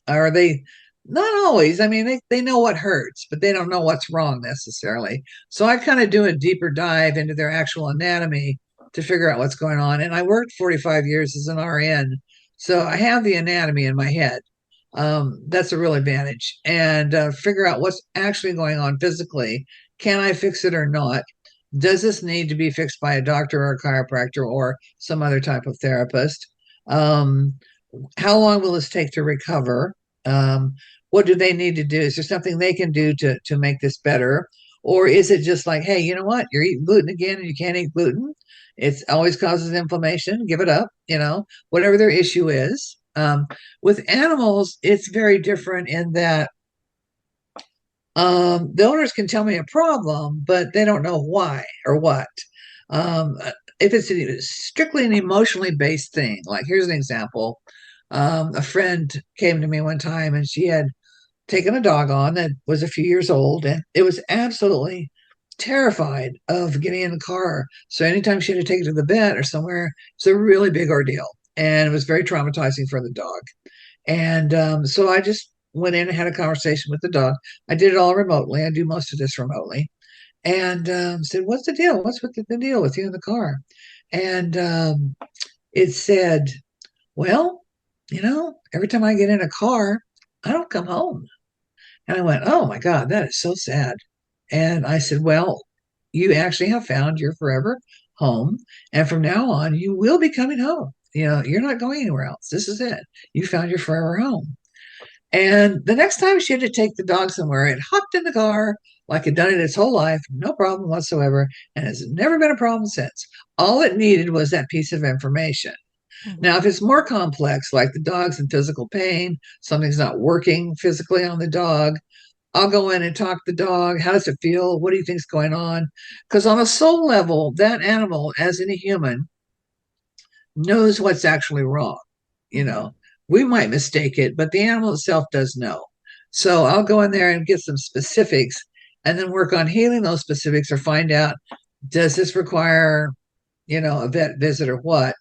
Or they, not always. I mean, they know what hurts, but they don't know what's wrong necessarily. So I kind of do a deeper dive into their actual anatomy to figure out what's going on. And I worked 45 years as an RN. So I have the anatomy in my head. That's a real advantage. And figure out what's actually going on physically Can I fix it or not? Does this need to be fixed by a doctor or a chiropractor or some other type of therapist? Um, how long will this take to recover? Um, what do they need to do? Is there something they can do to make this better? Or is it just like, hey, you know what? You're eating gluten again and you can't eat gluten. It always causes inflammation. Give it up, whatever their issue is. With animals, it's very different in that the owners can tell me a problem, but they don't know why or what. Um, if it's strictly an emotionally based thing, like here's an example. A friend came to me one time and she had taken a dog on that was a few years old and it was absolutely terrified of getting in the car. So anytime she had to take it to the vet or somewhere, it's a really big ordeal. And it was very traumatizing for the dog. And so I just went in and had a conversation with the dog. I did it all remotely. I do most of this remotely. And said, "What's the deal? What's with the deal with you in the car?" And it said, "Well, every time I get in a car, I don't come home." And I went, "Oh my God, that is so sad." And I said, "Well, you actually have found your forever home. And from now on, you will be coming home. You're not going anywhere else. This is it. You found your forever home." And the next time she had to take the dog somewhere, it hopped in the car like it done it its whole life, no problem whatsoever, and has never been a problem since. All it needed was that piece of information. Now, Mhm. if it's more complex, like the dog's in physical pain, something's not working physically on the dog, I'll go in and talk to the dog. How does it feel? What do you think's going on? Because on a soul level, that animal, as any human, knows what's actually wrong. You Mhm. know, we might mistake it, but the animal itself does know. So I'll go in there and get some specifics and then work on healing those specifics or find out, does this require, a vet visit or what?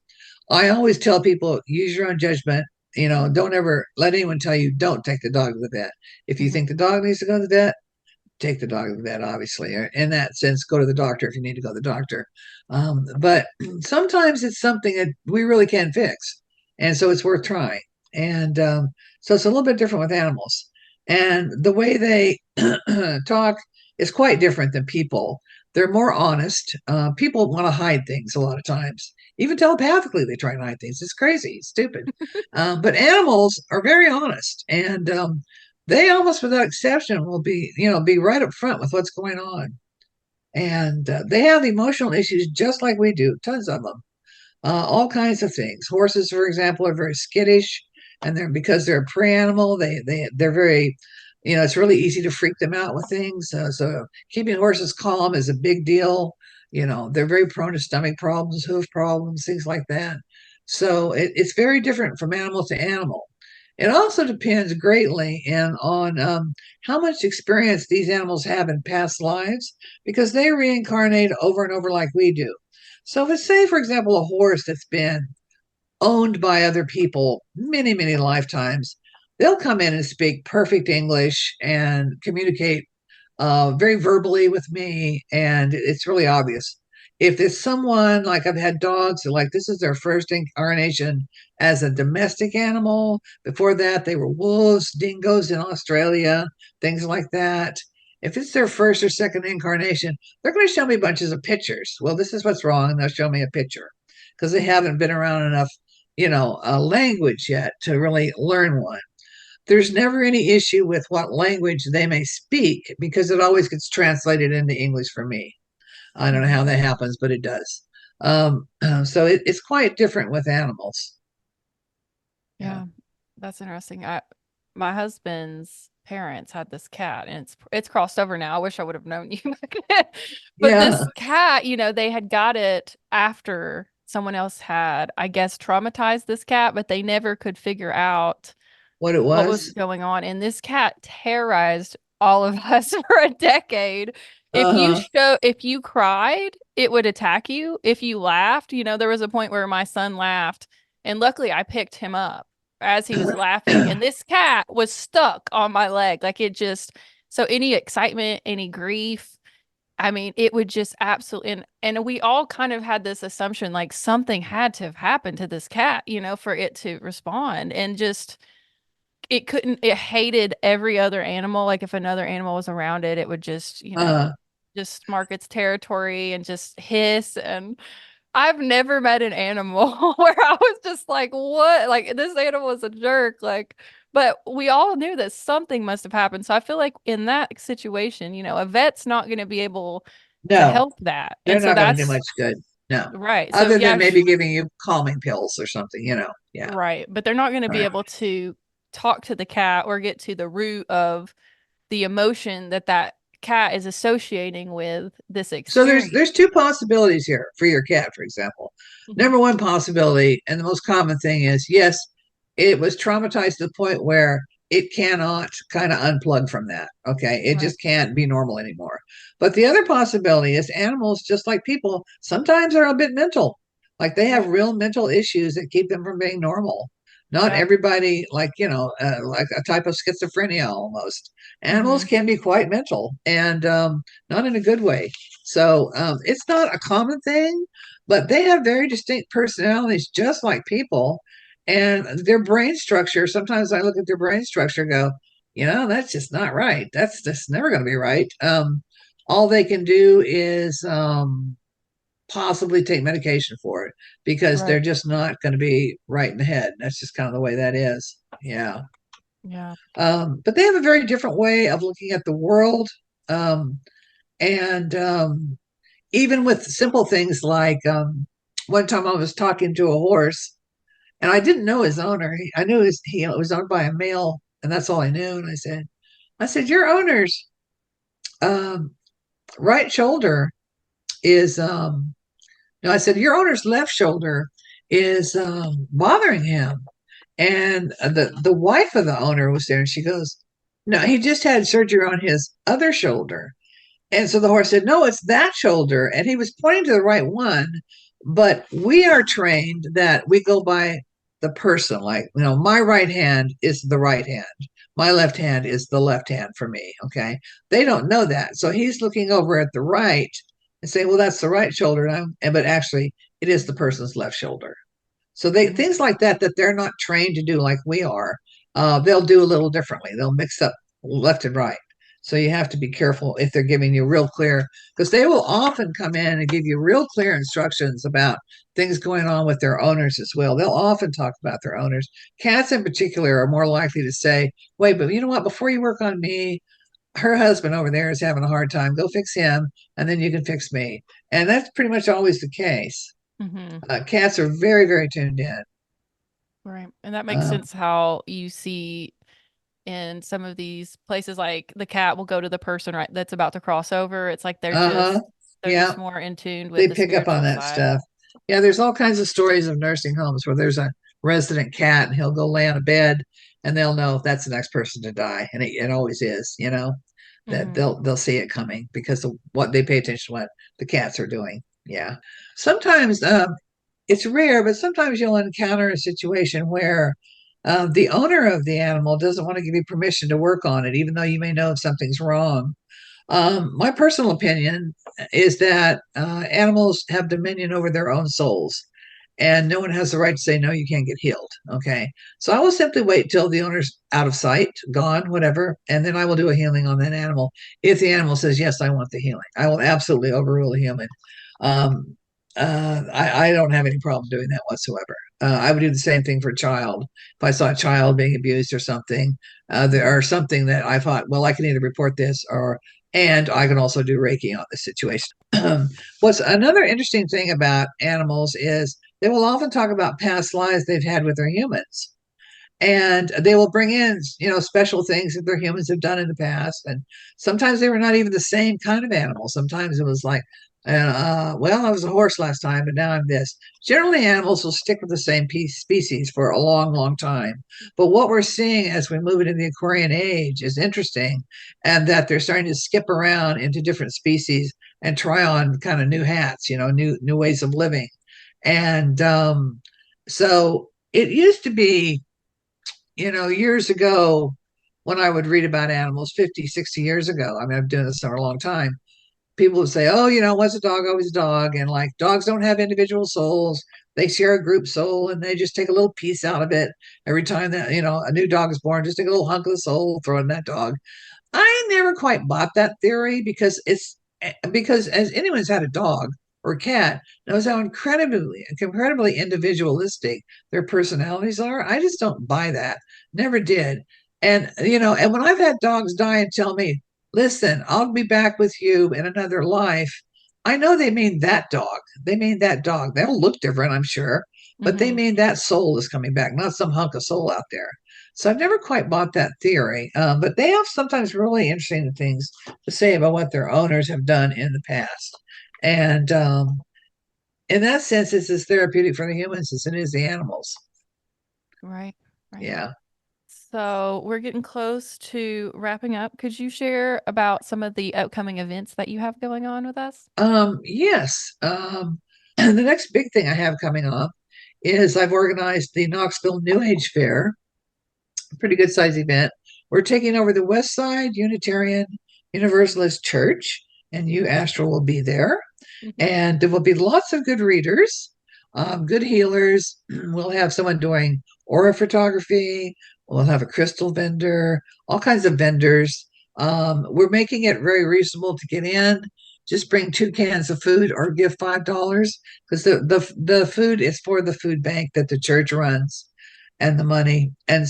I always tell people, use your own judgment. Don't ever let anyone tell you don't take the dog to the vet. If you think Mhm. the dog needs to go to the vet, take the dog to the vet, obviously. Or in that sense, go to the doctor if you need to go to the doctor. But sometimes it's something that we really can fix. And so it's worth trying. And so it's a little bit different with animals. And the way they talk is quite different than people. They're more honest. People want to hide things a lot of times. Even telepathically, they try and hide things. It's crazy, it's stupid. But animals are very honest. And they almost without exception will be right up front with what's going on. And they have emotional issues just like we do, tons of them, all kinds of things. Horses, for example, are very skittish, and because they're a prey animal, they're very, it's really easy to freak them out with things. So keeping horses calm is a big deal. They're very prone to stomach problems, hoof problems, things like that. So it's very different from animal to animal. It also depends greatly on how much experience these animals have in past lives because they reincarnate over and over like we do. So if it's, say, for example, a horse that's been owned by other people many, many lifetimes, they'll come in and speak perfect English and communicate very verbally with me, and it's really obvious. If it's someone like I've had dogs that like this is their first incarnation as a domestic animal. Before that, they were wolves, dingoes in Australia, things like that. If it's their first or second incarnation, they're going to show me bunches of pictures. Well, this is what's wrong, and they'll show me a picture because they haven't been around enough, a language yet to really learn one. There's never any issue with what language they may speak because it always gets translated into English for me. I don't know how Mhm. that happens, but it does. So it's quite different with animals. Yeah. Yeah, that's interesting. My husband's parents had this cat, and it's crossed over now. I wish I would have known you back then. But Yeah. this cat, they had got it after someone else had, I guess, traumatized this cat, but they never could figure out What it what was was. going on. And this cat terrorized all of us for a decade. Uh-huh. If you cried, it would attack you. If you laughed, there was a point where my son laughed, and luckily I picked him up as he was laughing, and this cat was stuck on my leg. Like it just, so any excitement, any grief, I mean, it would just absolutely, and we all kind of had this assumption like something had to have happened to this cat, for it to respond. And just it couldn't, it hated every other animal. Like if another animal was around it, it would just, uh-huh. just mark its territory and just hiss. And I've never met an animal where I was just like, what? Like, this animal is a jerk. Like, but we all knew that something must have happened. So I feel like in that situation, a vet's not going to be able to No, help that. they're And so not going to do much that's good. No, right. So other than yeah, maybe giving you calming pills or something. Yeah. right. But they're not going to be Right. able to talk to the cat or get to the root of the emotion that that cat is associating with this So there's experience. two possibilities here for your cat, for example. Hmm. Number one possibility, and the most common thing is, yes, it was traumatized to the point where it cannot kind of unplug from that. Okay, it Right. just can't be normal anymore. But the other possibility is animals, just like people, sometimes are a bit mental. Like they have Right. real mental issues that keep them from being normal. Not Yeah. everybody, like a type of schizophrenia almost. Animals Hmm. can be quite mental and not in a good way. So it's not a common thing, but they have very distinct personalities, just like people. And their brain structure, sometimes I look at their brain structure and go, that's just not right. That's just never going to be right. All they can do is possibly take medication for it because they're Right. just not going to be right in the head. That's just kind of the way that is. Yeah. Yeah. But they have a very different way of looking at the world. Um, and even with simple things like one time I was talking to a horse and I didn't know his owner. I knew he was owned by a male, and that's all I knew. And I said, your owner's um, right shoulder is, no, I said, your owner's left shoulder is bothering him. And the wife of the owner was there, and she goes, no, he just had surgery on his other shoulder. And so the horse said, no, it's that shoulder. And he was pointing to the right one. But we are trained that we go by the person. Like, my right hand is the right hand. My left hand is the left hand for me. Okay. They don't know that. So he's looking over at the right and saying, well, that's the right shoulder. But actually, it is the person's left shoulder. So Hmm. things like that they're not trained to do like we are, they'll do a little differently. They'll mix up left and right. So you have to be careful if they're giving you real clear, because they will often come in and give you real clear instructions about things going on with their owners as well. They'll often talk about their owners. Cats in particular are more likely to say, wait, but you know what? Before you work on me, her husband over there is having a hard time. Go fix him, and then you can fix me. And that's pretty much always the case. Hmm. Cats are very, very tuned in. Right. And that makes Um, sense how you see in some of these places like the cat will go to the person right that's about to cross over. It's like uh-huh. they're just Yeah, more in tune with they the pick up on spiritual that side. stuff. Yeah, there's all kinds of stories of nursing homes where there's a resident cat and he'll go lay on a bed and they'll know if that's the next person to die. And it always is, that Hmm. they'll see it coming because of what they pay attention to what the cats are doing. Yeah. Sometimes it's rare, but sometimes you'll encounter a situation where the owner of the animal doesn't want to give you permission to work on it, even though you may know if something's wrong. My personal opinion is that animals have dominion over their own souls, and no one has the right to say, no, you can't get healed. Okay. So I will simply wait till the owner's out of sight, gone, whatever, and then I will do a healing on that animal. If the animal says, yes, I want the healing, I will absolutely overrule a human. Um, I don't have any problem doing that whatsoever. I would do the same thing for a child. If I saw a child being abused or something, there or something that I thought, well, I can either report this or and I can also do Reiki on the situation. What's another interesting thing about animals is they will often talk about past lives they've had with their humans. And they will bring in, special things that their humans have done in the past. And sometimes they were not even the same kind of animal. Sometimes it was like, well, I was a horse last time, but now I'm this. Generally, animals will stick with the same species for a long, long time. But what we're seeing as we move into the Aquarian age is interesting, and that they're starting to skip around into different species and try on kind of new hats, new ways of living. And so it used to be, years ago when I would read about animals 50, 60 years ago. I mean, I've been doing this for a long time. People would say, oh, what's a dog, always a dog. And like dogs don't have individual souls. They share a group soul and they just take a little piece out of it every time that, a new dog is born, just take a little hunk of the soul, throw it in that dog. I never quite bought that theory because because as anyone's had a dog or cat knows how incredibly individualistic their personalities are. I just don't buy that. Never did. And and when I've had dogs die and tell me, listen, I'll be back with you in another life, I know they mean that dog. They mean that dog. They'll look different, I'm sure, but they Hmm. mean that soul is coming back, not some hunk of soul out there. So I've never quite bought that theory, but they have sometimes really interesting things to say about what their owners have done in the past. And in that sense, it's as therapeutic for the humans as it is the animals. Right, right. Yeah. So we're getting close to wrapping up. Could you share about some of the upcoming events that you have going on with us? Yes. The next big thing I have coming up is I've organized the Knoxville New Age Fair, a pretty good size event. We're taking over the West Side Unitarian Universalist Church, and you, Astral, will be there. Hmm. And there will be lots of good readers, good healers. We'll have someone doing aura photography. We'll have a crystal vendor, all kinds of vendors. We're making it very reasonable to get in. Just bring 2 cans of food or give $5 because the food is for the food bank that the church runs and the money. And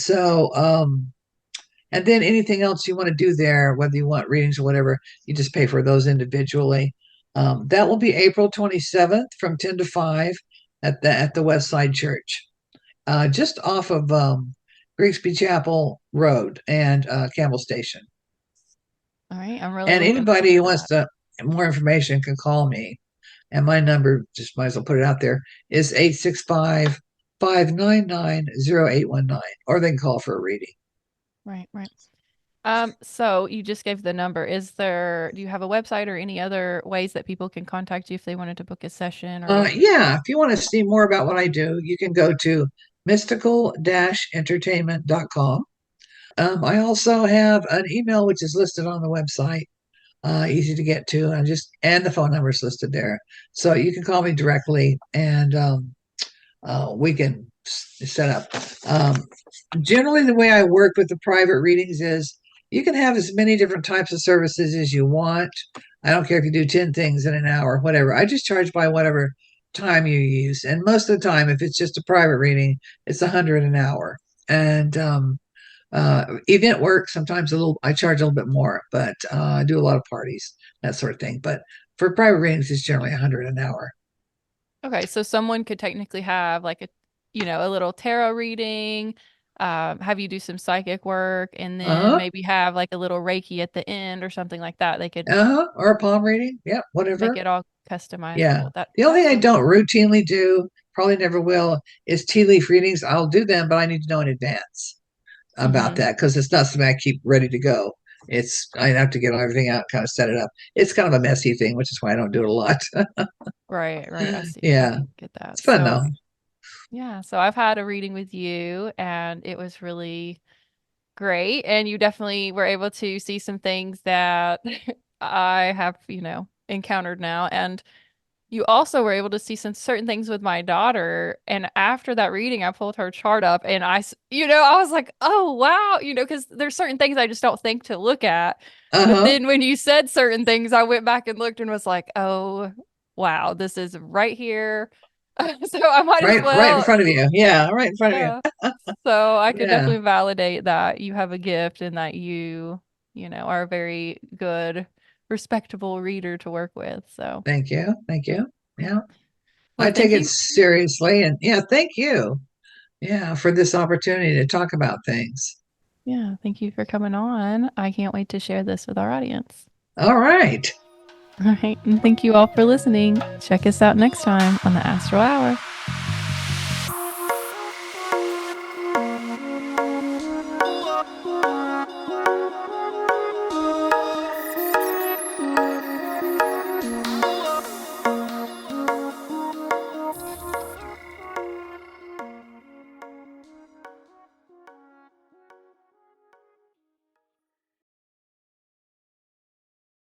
then anything else you want to do there, whether you want readings or whatever, you just pay for those individually. That will be April 27th from 10 to 5 at the West Side Church, just off of Grigsby Chapel Road and Campbell Station. All right, I'm really And looking anybody forward who to wants that. to more information can call me. And my number, just might as well put it out there, is 865-599-0819, or they can call for a reading. Right, right. So you just gave the number. Do you have a website or any other ways that people can contact you if they wanted to book a session or reading? Yeah, if you want to see more about what I do, you can go to mystical-entertainment.com. I also have an email which is listed on the website, easy to get to, and the phone number is listed there. So you can call me directly, and we can set up. Generally, the way I work with the private readings is you can have as many different types of services as you want. I don't care if you do 10 things in an hour, whatever. I just charge by whatever time you use. And most of the time, if it's just a private reading, it's 100 an hour. And event work, sometimes I charge a little bit more, but I do a lot of parties, that sort of thing. But for private readings, it's generally 100 an hour. Okay, so someone could technically have like a little tarot reading, have you do some psychic work, and then Uh-huh. maybe have like a little Reiki at the end or something like that. They could Uh-huh. Or a palm reading. Yeah, make whatever. it all Yeah. customizable. The only That's thing I really don't cool. routinely do, probably never will, is tea leaf readings. I'll do them, but I need to know in advance about Hmm. that because it's not something I keep ready to go. I have to get everything out, kind of set it up. It's kind of a messy thing, which is why I don't do it a lot. Right, right. I Yeah. get that. It's fun So though. yeah, so I've had a reading with you and it was really great. And you definitely were able to see some things that I have, encountered now. And you also were able to see some certain things with my daughter. And after that reading, I pulled her chart up and I was like, oh, wow, because there's certain things I just don't think to look at. But Uh-huh. then when you said certain things, I went back and looked and was like, oh, wow, this is right here. So I might as Right in well, front of you. Yeah, right in front of you. yeah. So I could Yeah. definitely validate that you have a gift and that are a very good, respectable reader to work with. So, Thank you. Thank you. yeah. Yeah. Well, I take thank it you. seriously. And yeah, thank you. Yeah, for this opportunity to talk about things. Yeah, thank you for coming on. I can't wait to share this with our audience. All right. All right. And thank you all for listening. Check us out next time on the Astral Hour.